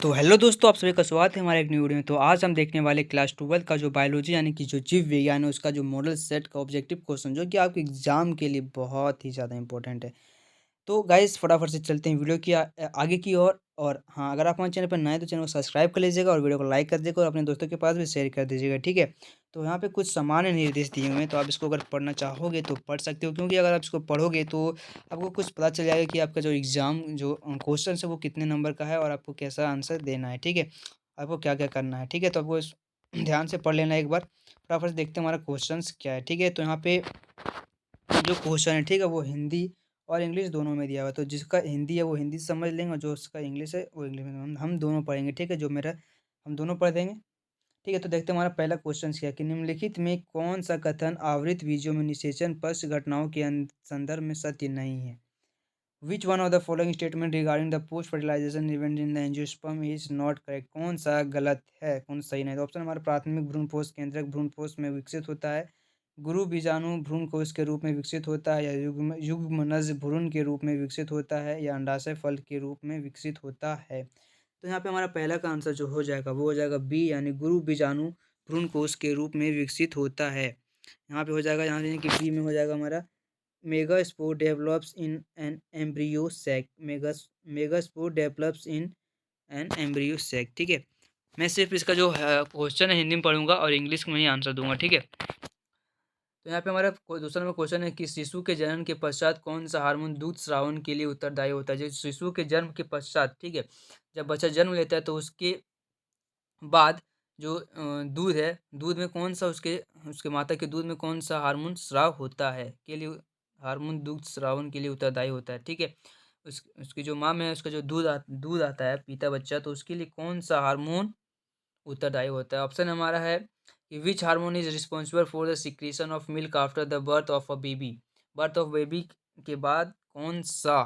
तो हेलो दोस्तों, आप सभी का स्वागत है हमारे एक न्यू वीडियो में। तो आज हम देखने वाले क्लास 12 का जो बायोलॉजी यानी कि जो जीव विज्ञान है उसका जो मॉडल सेट का ऑब्जेक्टिव क्वेश्चन जो कि आपके एग्जाम के लिए बहुत ही ज़्यादा इंपॉर्टेंट है। तो गाइस फटाफट से चलते हैं वीडियो की आगे की ओर। और हाँ, अगर आप हमारे चैनल पर नए हैं तो चैनल को सब्सक्राइब कर लीजिएगा और वीडियो को लाइक कर दीजिएगा और अपने दोस्तों के पास भी शेयर कर दीजिएगा, ठीक है। तो यहाँ पे कुछ सामान्य निर्देश दिए हुए हैं, तो आप इसको अगर पढ़ना चाहोगे तो पढ़ सकते हो, क्योंकि अगर आप इसको पढ़ोगे तो आपको कुछ पता चल जाएगा कि आपका जो एग्ज़ाम जो क्वेश्चन है वो कितने नंबर का है और आपको कैसा आंसर देना है, ठीक है। आपको क्या क्या करना है, ठीक है। तो आपको ध्यान से पढ़ लेना एक बार। फटाफट से देखते हैं हमारा क्वेश्चन क्या है, ठीक है। तो यहाँ पे जो क्वेश्चन है, ठीक है, वो हिंदी और इंग्लिश दोनों में दिया हुआ है। तो जिसका हिंदी है वो हिंदी से समझ लेंगे और जो उसका इंग्लिश है वो इंग्लिश में। हम दोनों पढ़ेंगे, ठीक है। जो मेरा हम दोनों पढ़ देंगे, ठीक है। तो देखते हैं हमारा पहला क्वेश्चन क्या है कि निम्नलिखित में कौन सा कथन आवृत बीजों में निषेचन पश्च घटनाओं के संदर्भ में सत्य नहीं है। Which one of the following statement regarding the post fertilization event in the angiosperm is not correct. कौन सा गलत है, कौन सा सही नहीं। तो ऑप्शन हमारा प्राथमिक भ्रूणपोष केंद्रक भ्रूणपोष में विकसित होता है, गुरु बीजाणु भ्रूणकोष के रूप में विकसित होता है, या युग्मनज भ्रूण के रूप में विकसित होता है, या अंडाशय फल के रूप में विकसित होता है। तो यहाँ पे हमारा पहला का आंसर जो हो जाएगा वो हो जाएगा बी, यानी गुरु बीजाणु भ्रूणकोष के रूप में विकसित होता है। यहाँ पे हो जाएगा, यहाँ यानी कि बी में हो जाएगा हमारा megaspore develops in an embryo sac. Megaspore develops in an embryo sac, ठीक है। मैं सिर्फ इसका जो क्वेश्चन है हिंदी में पढ़ूंगा और इंग्लिश में ही आंसर दूंगा, ठीक है। तो यहाँ पे हमारा दूसरा नंबर क्वेश्चन है कि शिशु के जन्म के पश्चात कौन सा हार्मोन दूध स्रावन के लिए उत्तरदायी होता है। जो शिशु के जन्म के पश्चात, ठीक है, जब बच्चा जन्म लेता है तो उसके बाद जो दूध है, दूध में कौन सा उसके उसके माता के दूध में कौन सा हार्मोन स्राव होता है के लिए हार्मोन दूध स्रावन के लिए उत्तरदायी होता है, ठीक है। उसकी जो माँ में है उसका जो दूध आता है पीता बच्चा, तो उसके लिए कौन सा हार्मोन उत्तरदायी होता है। ऑप्शन हमारा है कि which hormone is responsible for the secretion of milk after the birth of a baby. Birth of baby के बाद कौन सा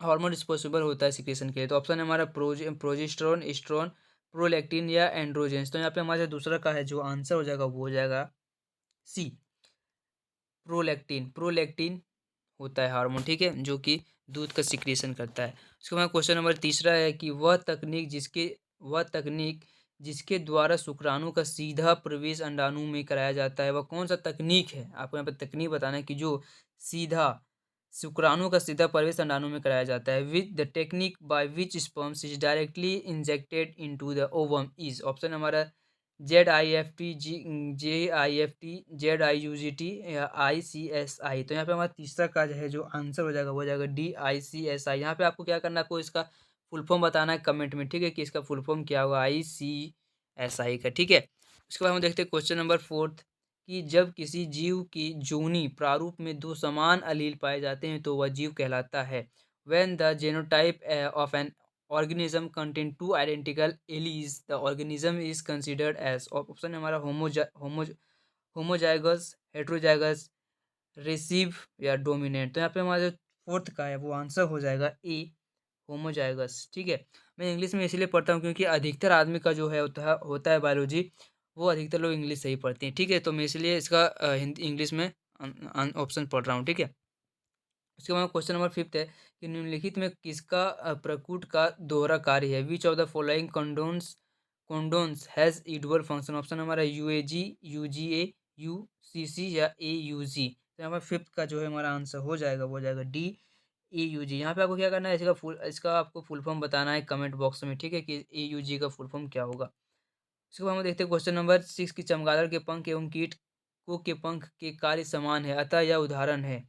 हार्मोन रिस्पॉन्सिबल होता है सिक्रेशन के लिए। तो ऑप्शन है हमारा प्रोजेस्टेरोन, एस्ट्रोन, प्रोलैक्टिन या एंड्रोजेंस। तो यहाँ पे हमारे दूसरा का है जो आंसर हो जाएगा वो हो जाएगा सी, प्रोलैक्टिन। प्रोलैक्टिन होता है हार्मोन, ठीक है, जो कि दूध का सिक्रेशन करता है। उसके बाद क्वेश्चन नंबर तीसरा है कि वह तकनीक जिसके द्वारा शुक्राणु का सीधा प्रवेश अंडाणु में कराया जाता है, वह कौन सा तकनीक है। आपको यहाँ पे तकनीक बताना है कि जो सीधा शुक्राणु का सीधा प्रवेश अंडाणु में कराया जाता है। Which the technique by which sperms is directly injected into the ovum is. Option हमारा ZIFT, JIFT, ZIUGT या ICSI। तो यहाँ पे हमारा तीसरा का जो है जो आंसर हो जाएगा वो हो जाएगा DICSI। यहाँ पे आपको क्या करना है, आपको इसका फुल फॉर्म बताना है कमेंट में, ठीक है, कि इसका फुल फॉर्म क्या होगा ICSI का, ठीक है। उसके बाद हम देखते हैं क्वेश्चन नंबर फोर्थ कि जब किसी जीव की जोनी प्रारूप में दो समान अलील पाए जाते हैं तो वह जीव कहलाता है। When the genotype of an organism contain two identical alleles, the organism is considered as। Option है हमारा होमोजाइगस, हेट्रोजाइगस, रिसीव या डोमिनेंट। तो यहाँ पे हमारा जो फोर्थ का है वो आंसर हो जाएगा ए, होमोजाइगस, ठीक है। मैं इंग्लिश में इसलिए पढ़ता हूँ क्योंकि अधिकतर आदमी का जो है होता है बायोलॉजी, वो अधिकतर लोग इंग्लिश से ही पढ़ते हैं, ठीक है। तो मैं इसलिए इसका हिंदी इंग्लिश में ऑप्शन पढ़ रहा हूँ, ठीक है। उसके बाद क्वेश्चन नंबर फिफ्थ है कि निम्नलिखित में किसका प्रकूट का दोहरा कार्य है। Which of the following codons has dual function. Option हमारा UAG, UGA, UCC या AUG। तो यहाँ पर फिफ्थ का जो है हमारा आंसर हो जाएगा वो हो जाएगा D, AUG। यहाँ पे आपको क्या करना है, इसका आपको फुल फॉर्म बताना है कमेंट बॉक्स में, ठीक है, कि AUG का फुल फॉर्म क्या होगा। उसके बाद हम देखते हैं क्वेश्चन नंबर 6 की चमगादड़ के पंख एवं कीट को के पंख के कार्य समान है, अतः यह उदाहरण है।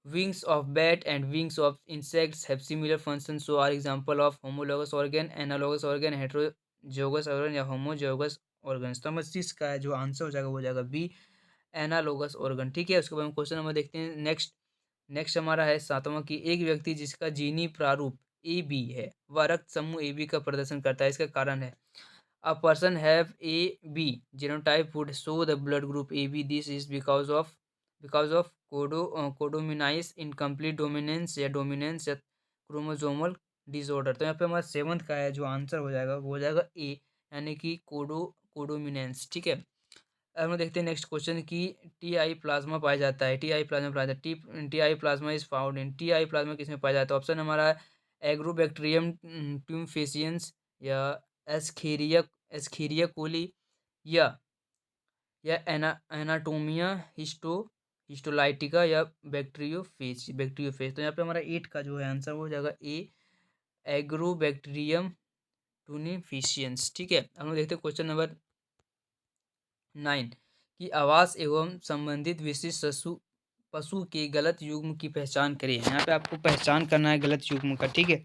Wings of bat and wings of insects have similar functions, so are example of homologous organ, analogous organ, heterozygous organ या homozygous organs। तो नंबर 6 का है जो आंसर हो जाएगा वो हो जाएगा बी, एनालोगस ऑर्गन, ठीक है। उसके बाद हम क्वेश्चन नंबर देखते हैं नेक्स्ट हमारा है सातवां कि एक व्यक्ति जिसका जीनी प्रारूप AB है वह रक्त समूह AB का प्रदर्शन करता है, इसका कारण है। A person have AB genotype would show the blood group AB. This is because of codominase incomplete dominance या dominance या chromosomal disorder। तो यहाँ पे हमारा सेवंथ का है जो आंसर हो जाएगा वो हो जाएगा ए, यानी कि कोडोमिनेंस, ठीक है। अब हम देखते हैं नेक्स्ट क्वेश्चन कि TI प्लाज्मा पाया जाता है। TI प्लाज्मा पाया जाता है। TI plasma is found in. TI plasma किसमें पाया जाता है। ऑप्शन हमारा एग्रोबैक्टीरियम ट्यूमफेसियंस या एस्खेरिया एस्खेरिया कोली या एनाटोमिया हिस्टोलाइटिका या बैक्टीरियोफेज। तो यहाँ पे हमारा 8 का जो है आंसर वो हो जाएगा ए, एग्रोबैक्टीरियम ट्यूनिफिशियंस। ठीक है, हम लोग देखते हैं क्वेश्चन नंबर 9 कि आवास एवं संबंधित विशिष्ट पशु के गलत युग्म की पहचान करिए। यहाँ पे आपको पहचान करना है गलत युग्म का। ठीक है,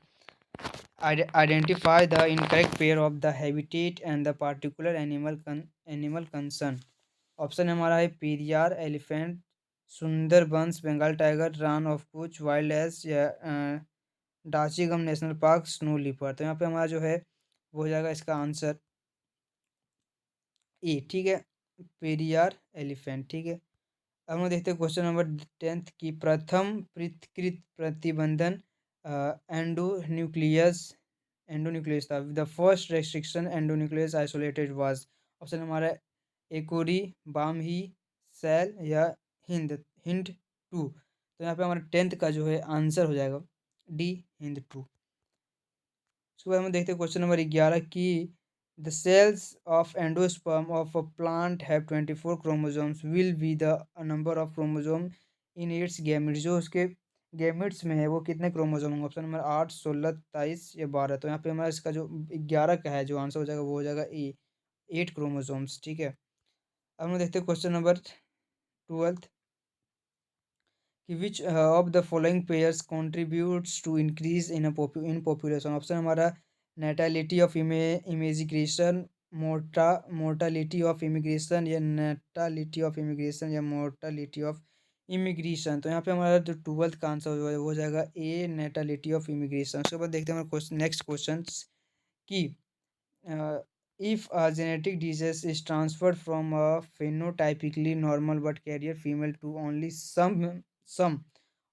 identify the incorrect pair of the habitat and the particular animal concern. Option हमारा है Periyar elephant, Sundarbans Bengal tiger, Rann of Kutch, wild ass या Dachigam national park, snow leopard. तो यहाँ पे हमारा जो है वो हो जाएगा इसका आंसर ए। ठीक है, पेरियार एलिफेंट। ठीक है, अब हम देखते हैं क्वेश्चन नंबर 10 की प्रथम पृथकृत प्रतिबंधन एंडोन्यूक्लियस एंडोन्यूक्लियस था। The first restriction endonuclease isolated was. Option हमारा एकोरी, बामही, सेल या हिंद टू। तो यहाँ पे हमारा 10th का जो है आंसर हो जाएगा डी, हिंद टू। उसके बाद हम देखते हैं क्वेश्चन नंबर 11 की the cells of endosperm of a plant have 24 chromosomes will be the number of chromosome in its gametes. जो उसके गैमेट्स में है वो कितने क्रोमोसोम होंगे। ऑप्शन नंबर 8, 16, 23 या 12। तो यहाँ पे हमारा इसका जो 11 का है जो आंसर हो जाएगा वो हो जाएगा ए, 8 क्रोमोसोम्स। ठीक है, अब हम देखते हैं क्वेश्चन नंबर 12 कि which of the following pairs contributes to increase in population. Option हमारा natality of immigration, mortality of immigration या नेटालिटी ऑफ इमिग्रेशन या मोर्टालिटी ऑफ इमिग्रेशन। तो यहाँ पे हमारा जो 12th का आंसर वो हो जाएगा ए, नेटालिटी ऑफ इमिग्रेशन। उसके बाद देखते हैं हमारा नेक्स्ट क्वेश्चन की if a genetic disease is transferred from a phenotypically normal but carrier female to only some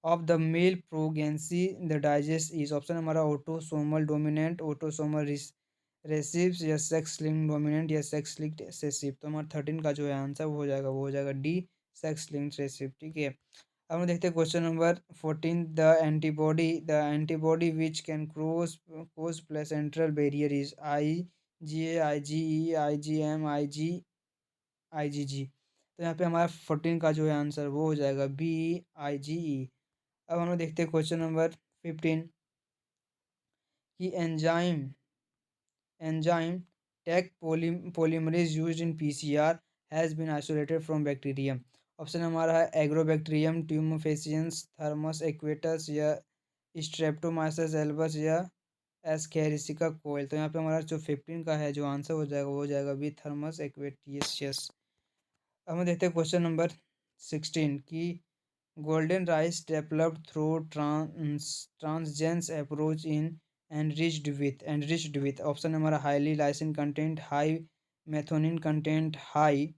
of the male progeny, the disease is। Option हमारा ऑटोसोमल डोमिनेंट, ऑटोसोमल रेसिव या sex link dominant या sex linked रेसिव। तो हमारा 13 का जो है answer वो हो जाएगा डी, सेक्स लिंक्ड रेसिव। ठीक है, अब हम देखते हैं question number 14 the antibody which can cross placental barrier is IgA, IgE, IgM, IgG। तो यहाँ पे हमारा 14 का जो है आंसर वो हो जाएगा बी, IgE। अब हम लोग देखते हैं क्वेश्चन नंबर 15 कि enzyme Taq polymerase used in PCR has been isolated from bacterium। Option हमारा है एग्रोबैक्टीरियम ट्यूमोफेसियंस, थर्मस एक्वेटस या स्ट्रेप्टोमाइसिस एल्बस या एस्केरिसिका कोयल। तो यहाँ पे हमारा जो 15 का है जो आंसर हो जाएगा वो हो जाएगा बी, थर्मस एक्वेटियस। अब हम देखते हैं क्वेश्चन नंबर 16 की golden rice developed through transgenes approach in enriched with. Option हमारा highly lysine content, high methionine content, high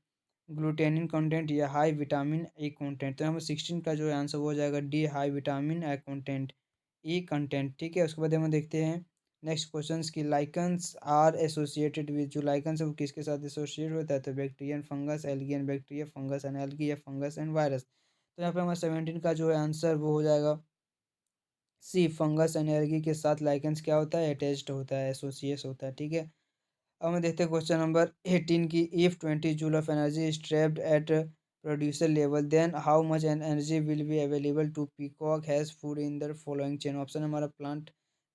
glutenin content या हाई विटामिन ए कंटेंट। तो यहाँ पर 16 का जो है आंसर वो हो जाएगा D, high vitamin A content, E content. ठीक है, उसके बाद हम देखते हैं नेक्स्ट क्वेश्चन की लाइकन्स आर एसोसिएटेड विद। जो लाइकन्स है वो किसके साथ एसोसिएट होता है। तो Bactrian fungus, algae bacteria, fungus and algae या फंगस एंड वायरस। तो यहाँ पे हमारा 17 का जो है आंसर वो हो जाएगा सी, फंगस एंड एल्गी के साथ लाइकन्स क्या होता है, अटैच्ड होता है, एसोसिएट होता है। ठीक है, अब हम देखते हैं क्वेश्चन नंबर 18 की if 20 joule of energy is trapped at producer level then how much energy will be available to peacock has food in the following chain. Option हमारा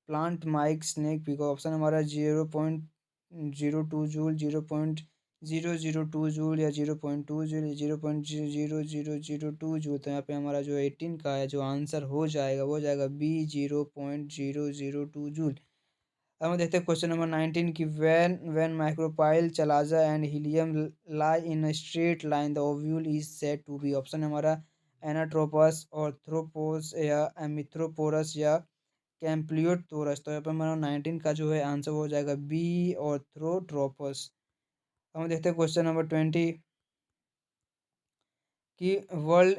plant mice snake peacock. Option हमारा 0.02 joule, 0.002 joule या 0.2 joule, 0.0002 joule. तो यहाँ पे हमारा जो 18 का है जो आंसर हो जाएगा वो हो जाएगा बी, 0.002 जूल। अब हम देखते हैं क्वेश्चन नंबर 19 की when micropyle chalaza and hilum lie in straight line the ovule is said to be. Option हमारा एनाट्रोपस, ऑर्थ्रोपोस या एमिथ्रोपोरस या कैम्प्लियोटोरस। तो यहाँ पे हमारा 19 का जो है आंसर हो जाएगा बी, ऑर्थ्रोट्रोपस। हम देखते हैं क्वेश्चन नंबर 20 कि वर्ल्ड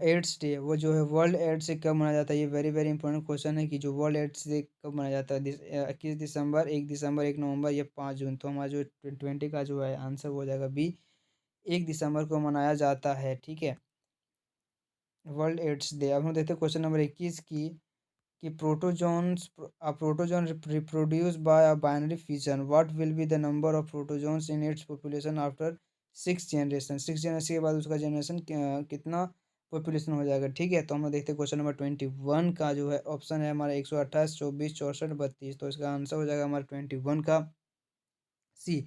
एड्स डे वो जो है वर्ल्ड एड्स डे कब मनाया जाता है। ये वेरी वेरी इंपॉर्टेंट क्वेश्चन है कि जो वर्ल्ड एड्स डे कब मनाया जाता है। 21 दिसंबर, 1 दिसंबर, 1 नवंबर या 5 जून। तो हमारा जो 20 का जो है आंसर हो जाएगा बी, 1 दिसंबर को मनाया जाता है। ठीक है, वर्ल्ड एड्स डे। अब हम देखते हैं क्वेश्चन नंबर 21 की कि protozoan reproduce by a binary fission, what will be the number of protozoans in its population after 6 generation के बाद उसका जनरेशन कितना पॉपुलेशन हो जाएगा। ठीक है, तो हम लोग देखते हैं क्वेश्चन नंबर 21 का जो है ऑप्शन है हमारा 128, 24, 64, 32। तो इसका आंसर हो जाएगा हमारा 21 का सी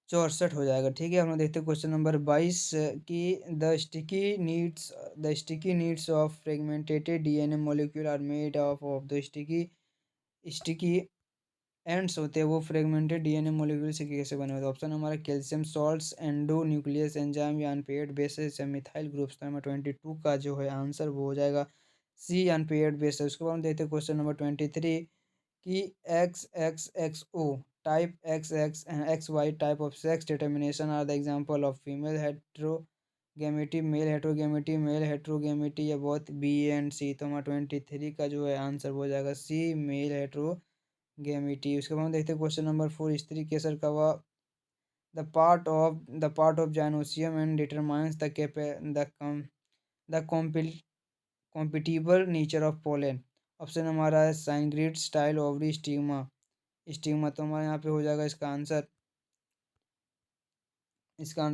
64 हो जाएगा। ठीक है, हम लोग देखते हैं क्वेश्चन नंबर 22 कि the sticky ends of fragmented DNA molecule are made of the sticky ends होते हैं वो फ्रेगमेंटेड डीएनए मॉलिक्यूल से कैसे बने होते हैं। ऑप्शन हमारा calcium salts, endo nucleus enzyme या अनपेयर्ड बेसेस या मिथाइल ग्रुप्स। तो हमारा 22 का जो है आंसर वो हो जाएगा सी अनपेयर्ड बेसेस। उसके बाद हम देखते हैं क्वेश्चन नंबर 23 कि XXXO type XXXY type of sex determination are the example of female heterogamety, male heterogamety या बोथ बी एंड सी। तो हमारा 23 का जो है आंसर हो जाएगा सी मेल हेट्रोगेमिटी। उसके बाद हम देखते हैं क्वेश्चन नंबर 4, स्त्री केसर कवा the part of gynoecium and determines the compatible nature of pollen. Option हमारा है synergid, style, ovary, stigma. Stigma तो हमारे यहाँ पे हो जाएगा इसका आंसर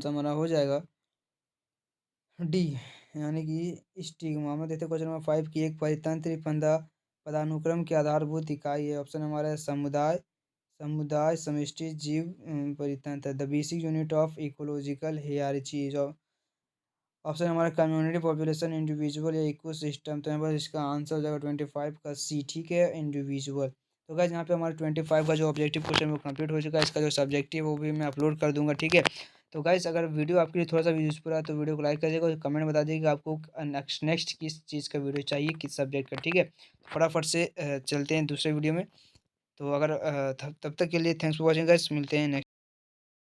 हमारा हो जाएगा डी, यानी कि स्टिग्मा में। देखते क्वेश्चन नंबर 5 की एक परितंत्र पदानुक्रम की आधारभूत इकाई है। ऑप्शन हमारा है समुदाय, समष्टि, जीव, परितंत्र। The basic unit of ecological hierarchy. Option हमारा कम्युनिटी, पॉपुलेशन, इंडिविजुअल या इकोसिस्टम। तो यहाँ पर इसका आंसर हो जाएगा 25 का सी। ठीक है, इंडिविजुअल। तो गाइस यहाँ पे हमारा 25 का जो ऑब्जेक्टिव क्वेश्चन वो कंप्लीट हो चुका है। इसका जो सब्जेक्टिव वो भी मैं अपलोड कर दूंगा। ठीक है, तो गाइस अगर वीडियो आपके लिए थोड़ा सा यूजफुल है तो वीडियो को लाइक करिएगा और कमेंट बता दीजिएगा आपको नेक्स्ट किस चीज़ का वीडियो चाहिए, किस सब्जेक्ट का। ठीक है, फटाफट से चलते हैं दूसरे वीडियो में। तो अगर तब तक के लिए थैंक्स फॉर वॉचिंग गाइस, मिलते हैं नेक्स्ट।